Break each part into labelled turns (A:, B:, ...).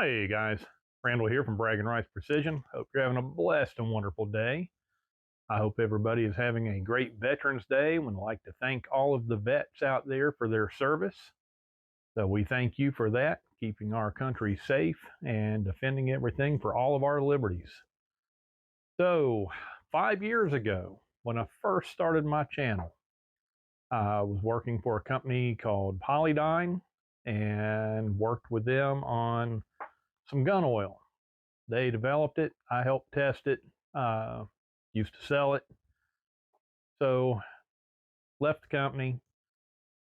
A: Hey guys, Randall here from Bragg & Rice Precision. Hope you're having a blessed and wonderful day. I hope everybody is having a great Veterans Day. We'd like to thank all of the vets out there for their service. So we thank you for that, keeping our country safe and defending everything for all of our liberties. So 5 years ago, when I first started my channel, I was working for a company called PolyDyn and worked with them on some gun oil. They developed it. I helped test it. Used to sell it. So left the company.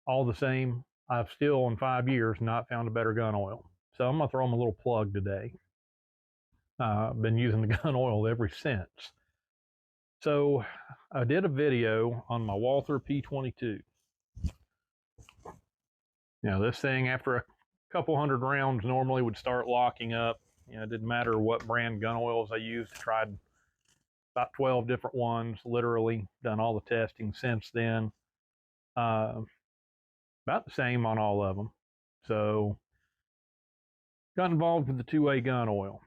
A: All the same, I've still in 5 years not found a better gun oil. So I'm going to throw them a little plug today. I've been using the gun oil ever since. So I did a video on my Walther P22. Now this thing, after a couple hundred rounds, normally would start locking up. You know, it didn't matter what brand gun oils I used. I tried about 12 different ones, literally done all the testing since then. About the same on all of them. So got involved with the 2A gun oil.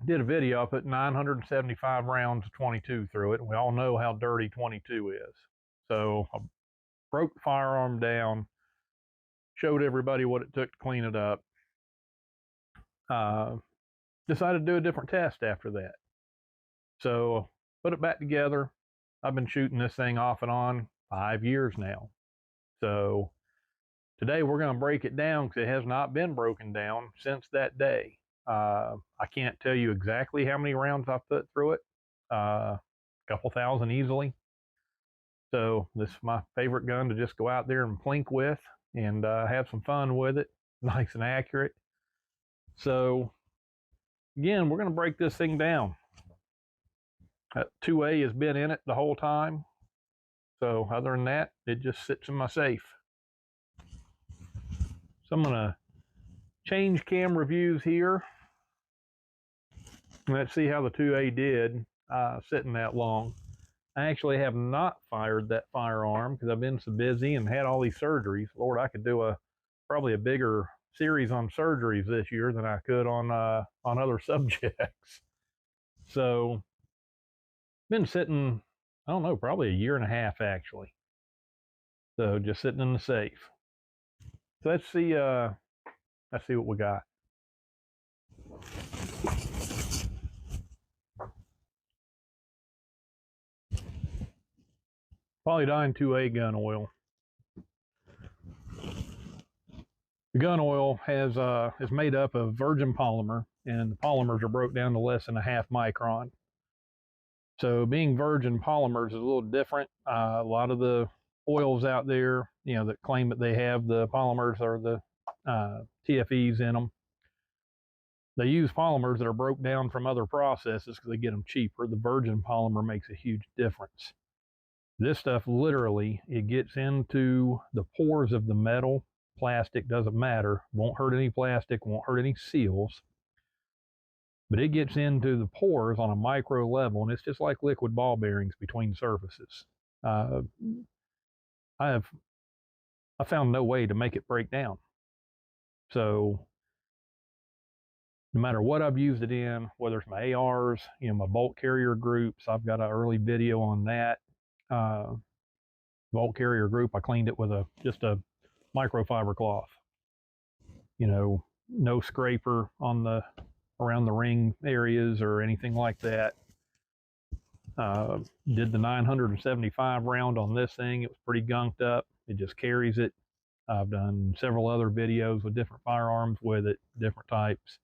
A: Did a video, I put 975 rounds of 22 through it. We all know how dirty 22 is. So I broke the firearm down, showed everybody what it took to clean it up. Decided to do a different test after that. So put it back together. I've been shooting this thing off and on 5 years now. So today we're going to break it down because it has not been broken down since that day. I can't tell you exactly how many rounds I've put through it. A couple thousand easily. So this is my favorite gun to just go out there and plink with and have some fun with it. Nice and accurate. So again, we're going to break this thing down. 2A has been in it the whole time. So other than that, it just sits in my safe. So I'm going to change camera views here. Let's see how the 2A did sitting that long. I actually have not fired that firearm because I've been so busy and had all these surgeries. Lord, I could do probably a bigger series on surgeries this year than I could on other subjects. So been sitting, I don't know, probably a year and a half actually. So just sitting in the safe. So let's see what we got. PolyDyn 2A gun oil. The gun oil is made up of virgin polymer, and the polymers are broke down to less than a half micron. So being virgin polymers is a little different. A lot of the oils out there, you know, that claim that they have the polymers or the TFEs in them, they use polymers that are broke down from other processes because they get them cheaper. The virgin polymer makes a huge difference. This stuff literally, it gets into the pores of the metal. Plastic doesn't matter. Won't hurt any plastic, won't hurt any seals. But it gets into the pores on a micro level, and it's just like liquid ball bearings between surfaces. I found no way to make it break down. So no matter what I've used it in, whether it's my ARs, you know, my bolt carrier groups, I've got an early video on that. Bolt carrier group, I cleaned it with just a microfiber cloth. You know, no scraper on around the ring areas or anything like that. Did the 975 round on this thing. It was pretty gunked up. It just carries it. I've done several other videos with different firearms with it, different types.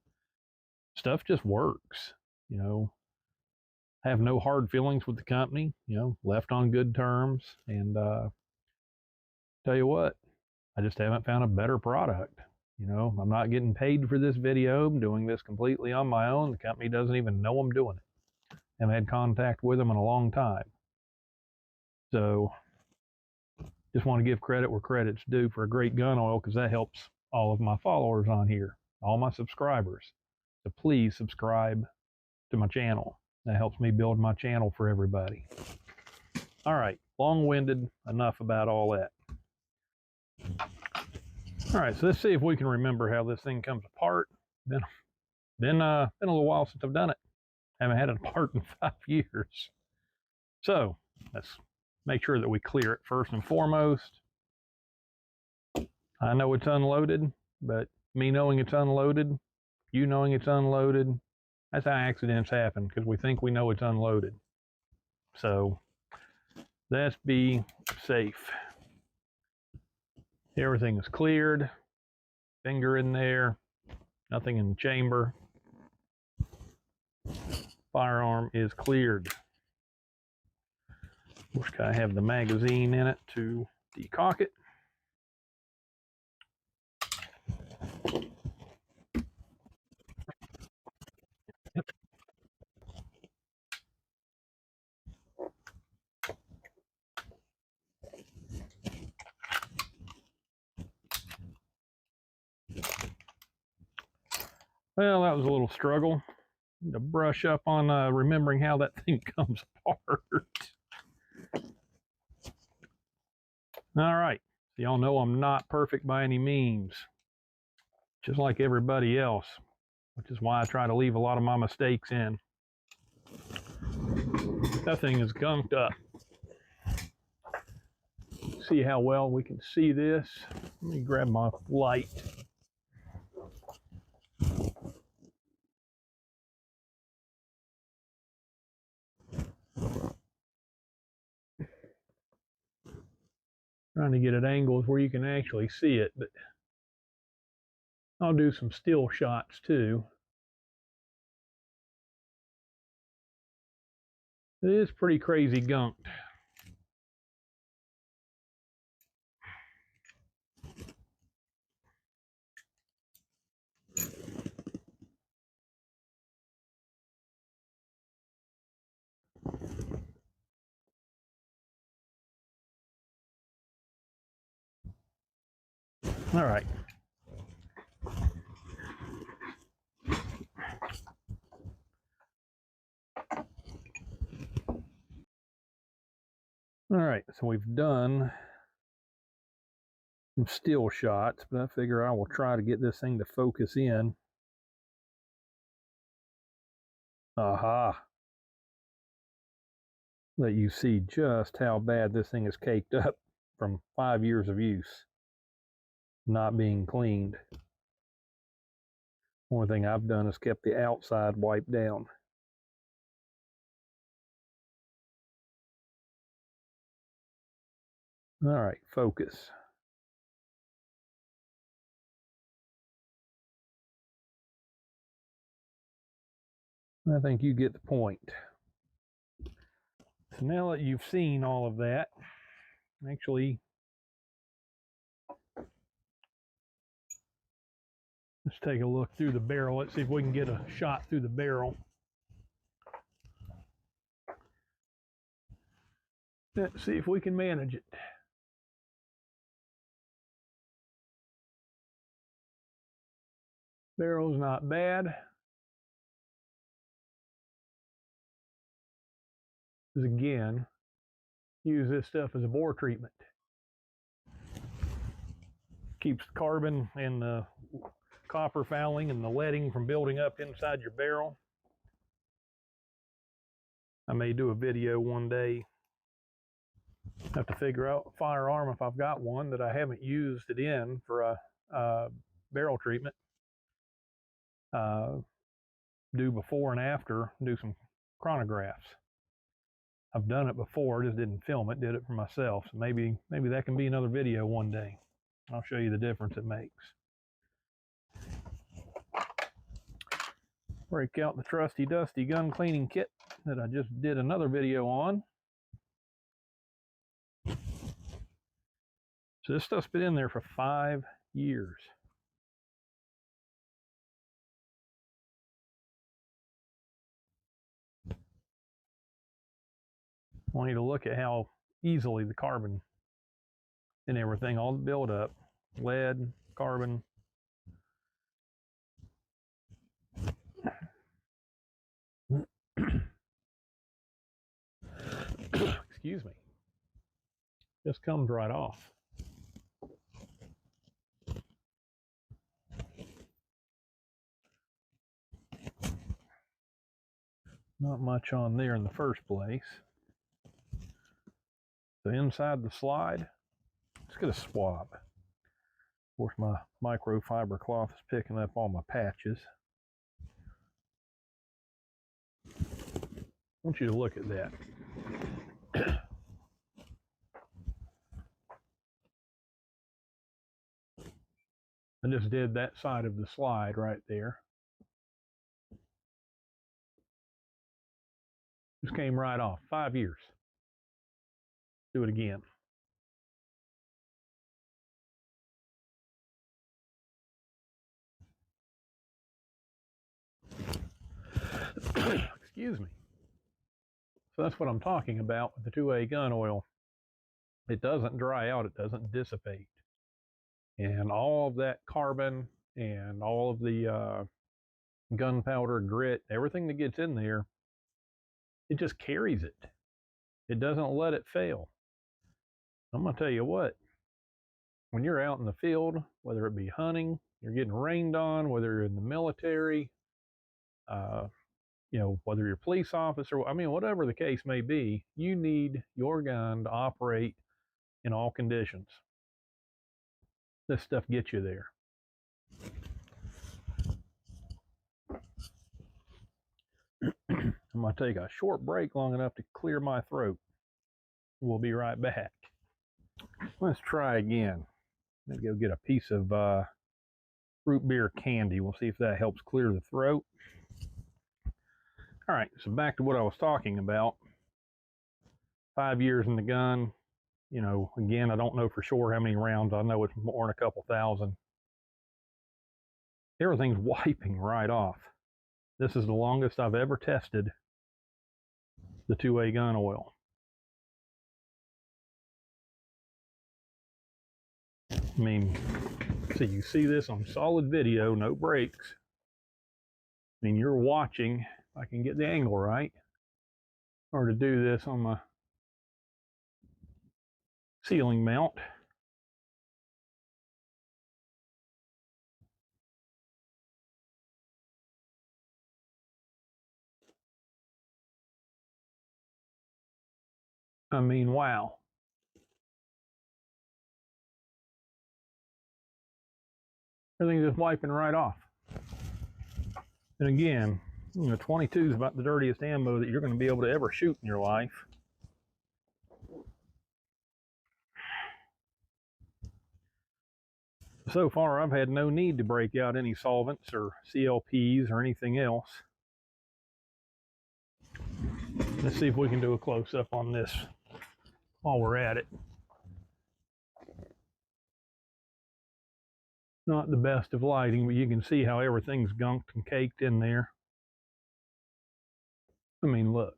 A: Stuff just works, you know. I have no hard feelings with the company, you know, left on good terms. And tell you what, I just haven't found a better product. You know, I'm not getting paid for this video. I'm doing this completely on my own. The company doesn't even know I'm doing it. I haven't had contact with them in a long time. So just want to give credit where credit's due for a great gun oil, because that helps all of my followers on here, all my subscribers. So please subscribe to my channel. That helps me build my channel for everybody. All right, long-winded, enough about all that. All right, so let's see if we can remember how this thing comes apart. Been a little while since I've done it. Haven't had it apart in 5 years. So let's make sure that we clear it first and foremost. I know it's unloaded, but me knowing it's unloaded, you knowing it's unloaded, that's how accidents happen, because we think we know it's unloaded. So let's be safe. Everything is cleared. Finger in there. Nothing in the chamber. Firearm is cleared. Wish I have the magazine in it to decock it. Well, that was a little struggle to brush up on remembering how that thing comes apart. All right, so y'all know I'm not perfect by any means, just like everybody else, which is why I try to leave a lot of my mistakes in. That thing is gunked up. See how well we can see this. Let me grab my light. Trying to get at angles where you can actually see it, but I'll do some still shots too. It is pretty crazy gunked. All right. All right, so we've done some still shots, but I figure I will try to get this thing to focus in. Aha. Let you see just how bad this thing is caked up from 5 years of use, not being cleaned. Only thing I've done is kept the outside wiped down. All right, focus. I think you get the point. So now that you've seen all of that, actually, let's take a look through the barrel. Let's see if we can get a shot through the barrel. Let's see if we can manage it. Barrel's not bad. Again, use this stuff as a bore treatment. Keeps the carbon and the copper fouling and the leading from building up inside your barrel. I may do a video one day. Have to figure out a firearm, if I've got one, that I haven't used it in for a barrel treatment. Do before and after, do some chronographs. I've done it before, just didn't film it, did it for myself. So maybe that can be another video one day. I'll show you the difference it makes. Break out the trusty dusty gun cleaning kit that I just did another video on. So this stuff's been in there for 5 years. I want you to look at how easily the carbon and everything all build up. Lead, carbon. Excuse me. Just comes right off. Not much on there in the first place. So inside the slide, let's get a swab. Of course, my microfiber cloth is picking up all my patches. I want you to look at that. I just did that side of the slide right there. Just came right off. 5 years. Do it again. Excuse me. So that's what I'm talking about with the 2A gun oil. It doesn't dry out, it doesn't dissipate. And all of that carbon and all of the gunpowder, grit, everything that gets in there, it just carries it. It doesn't let it fail. I'm going to tell you what, when you're out in the field, whether it be hunting, you're getting rained on, whether you're in the military, whether you're a police officer, I mean, whatever the case may be, you need your gun to operate in all conditions. This stuff gets you there. I'm going to take a short break long enough to clear my throat. We'll be right back. Let's try again. Let me go get a piece of root beer candy. We'll see if that helps clear the throat. All right, so back to what I was talking about. 5 years in the gun. You know, again, I don't know for sure how many rounds. I know it's more than a couple thousand. Everything's wiping right off. This is the longest I've ever tested the 2A gun oil. I mean, so you see this on solid video, no breaks. I mean, you're watching, if I can get the angle right, or to do this on my ceiling mount. I mean, wow. Everything's just wiping right off. And again, 22 is about the dirtiest ammo that you're going to be able to ever shoot in your life. So far, I've had no need to break out any solvents or CLPs or anything else. Let's see if we can do a close-up on this while we're at it. Not the best of lighting, but you can see how everything's gunked and caked in there. I mean, look.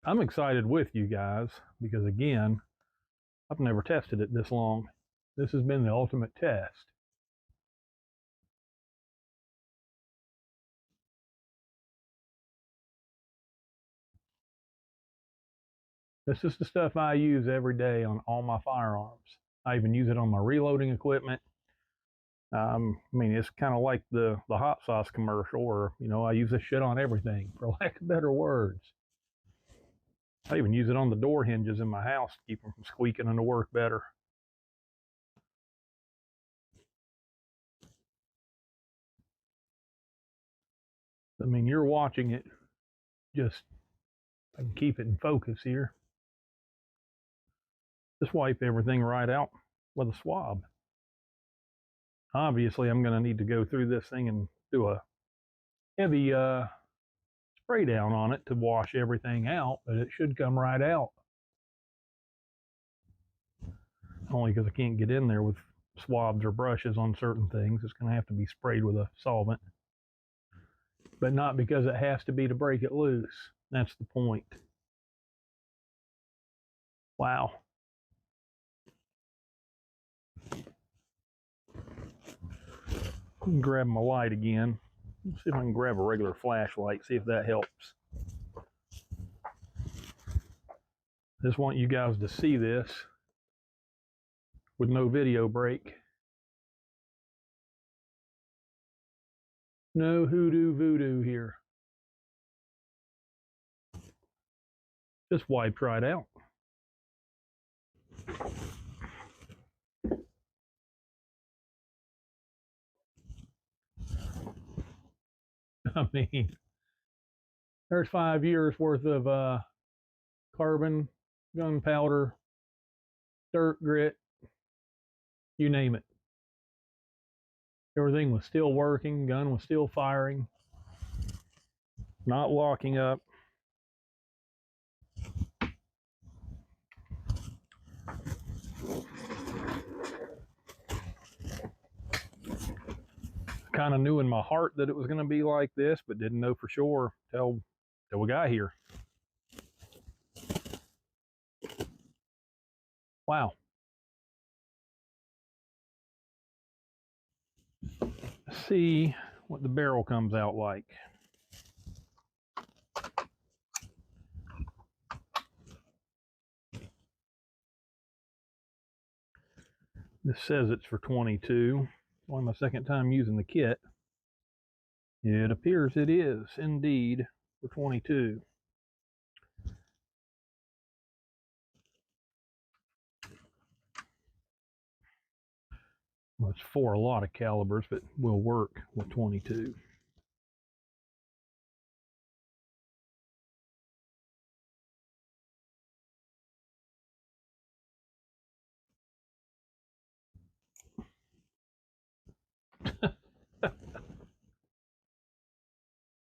A: I'm excited with you guys because, again, I've never tested it this long. This has been the ultimate test. This is the stuff I use every day on all my firearms. I even use it on my reloading equipment. I mean, it's kind of like the hot sauce commercial where, I use this shit on everything, for lack of better words. I even use it on the door hinges in my house to keep them from squeaking and to work better. I mean, you're watching it. Just, I can keep it in focus here. Just wipe everything right out with a swab. Obviously, I'm going to need to go through this thing and do a heavy spray down on it to wash everything out, but it should come right out. Only because I can't get in there with swabs or brushes on certain things. It's going to have to be sprayed with a solvent. But not because it has to be to break it loose. That's the point. Wow. Grab my light again. Let's see if I can grab a regular flashlight, see if that helps. Just want you guys to see this with no video break. No hoodoo voodoo here. just wiped right out. I mean, there's 5 years worth of carbon, gunpowder, dirt, grit, you name it. Everything was still working, gun was still firing, not locking up. Kind of knew in my heart that it was going to be like this, but didn't know for sure till we got here. Wow. Let's see what the barrel comes out like. This says it's for 22. Only my second time using the kit. It appears it is indeed for 22. Well, it's for a lot of calibers, but will work with 22.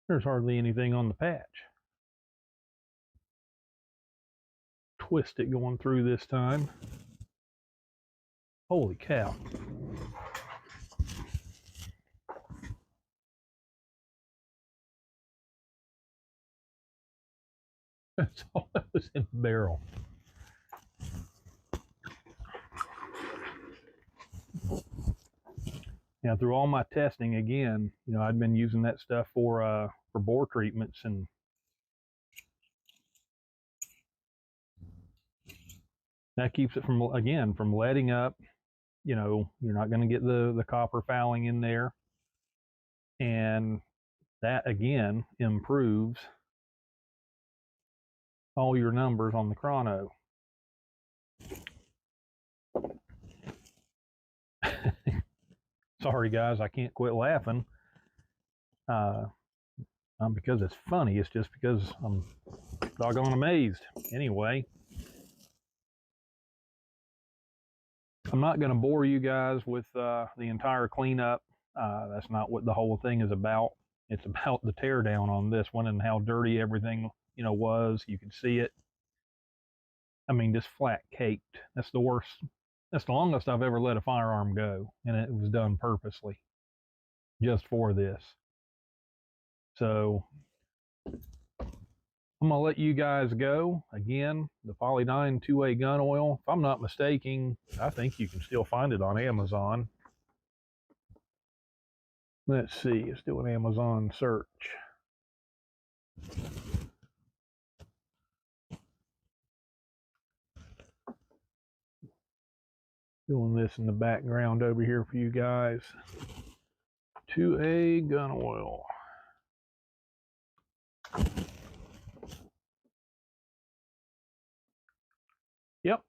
A: There's hardly anything on the patch. Twist it going through this time. Holy cow. That's all that was in the barrel. Now, through all my testing, again, you know, I'd been using that stuff for bore treatments, and that keeps it from, again, from letting up. You know, you're not going to get the copper fouling in there, and that again improves all your numbers on the chrono. Sorry guys, I can't quit laughing. Not because it's funny, it's just because I'm doggone amazed. Anyway, I'm not going to bore you guys with the entire cleanup. That's not what the whole thing is about. It's about the teardown on this one and how dirty everything, you know, was. You could see it. I mean, just flat caked. That's the worst. That's the longest I've ever let a firearm go, and it was done purposely, just for this. So I'm gonna let you guys go. Again, the PolyDyn 2A gun oil. If I'm not mistaken, I think you can still find it on Amazon. Let's see, let's do an Amazon search. Doing this in the background over here for you guys. 2A gun oil. Yep.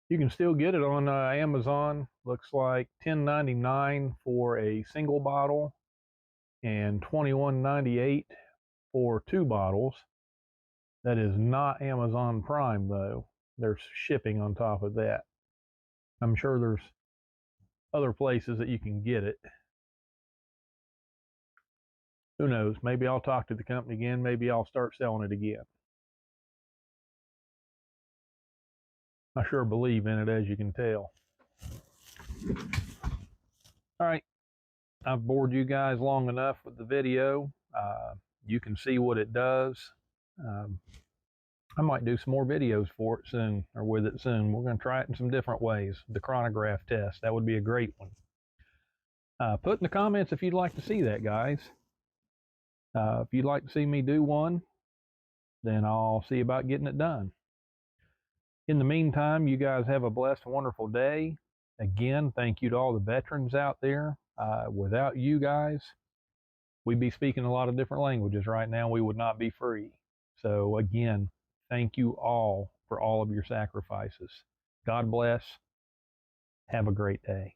A: You can still get it on Amazon. Looks like $10.99 for a single bottle and $21.98 for 2 bottles. That is not Amazon Prime though. There's shipping on top of that. I'm sure there's other places that you can get it. Who knows? Maybe I'll talk to the company again. Maybe I'll start selling it again. I sure believe in it, as you can tell. All right. I've bored you guys long enough with the video. You can see what it does. I might do some more videos for it soon, or with it soon. We're going to try it in some different ways. The chronograph test, that would be a great one. Put in the comments if you'd like to see that, guys. If you'd like to see me do one, then I'll see about getting it done. In the meantime, you guys have a blessed, wonderful day. Again, thank you to all the veterans out there. Without you guys, we'd be speaking a lot of different languages right now. We would not be free. So again, thank you all for all of your sacrifices. God bless. Have a great day.